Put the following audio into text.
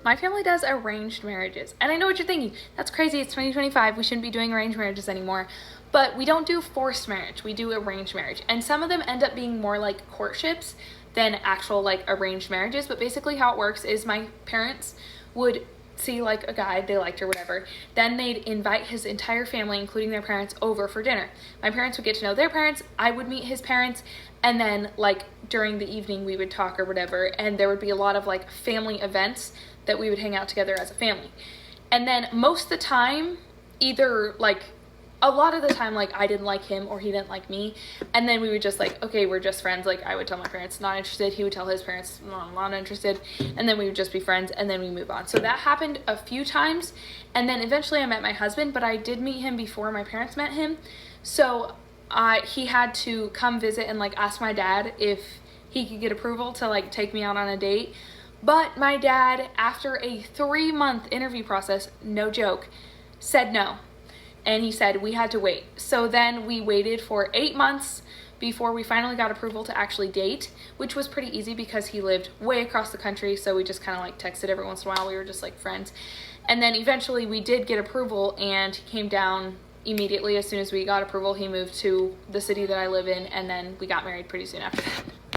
my family does arranged marriages. And I know what you're thinking. That's crazy. It's 2025. We shouldn't be doing arranged marriages anymore. But we don't do forced marriage. We do arranged marriage. And some of them end up being more like courtships than actual like arranged marriages. But basically how it works is my parents would see like a guy they liked or whatever, then they'd invite his entire family, including their parents, over for dinner. My parents would get to know their parents, I would meet his parents, and then like during the evening we would talk or whatever, and there would be a lot of like family events that we would hang out together as a family. And then most of the time, either like a lot of the time, like I didn't like him or he didn't like me, and then we would just like, okay, we're just friends. Like I would tell my parents not interested, he would tell his parents not interested, and then we would just be friends, and then we move on. So that happened a few times, and then eventually I met my husband, but I did meet him before my parents met him. So he had to come visit and like ask my dad if he could get approval to like take me out on a date. But my dad, after a 3-month interview process, no joke, said no. And he said we had to wait. So then we waited for 8 months before we finally got approval to actually date, which was pretty easy because he lived way across the country. So we just kind of like texted every once in a while. We were just like friends. And then eventually we did get approval, and he came down immediately. As soon as we got approval, he moved to the city that I live in, and then we got married pretty soon after that.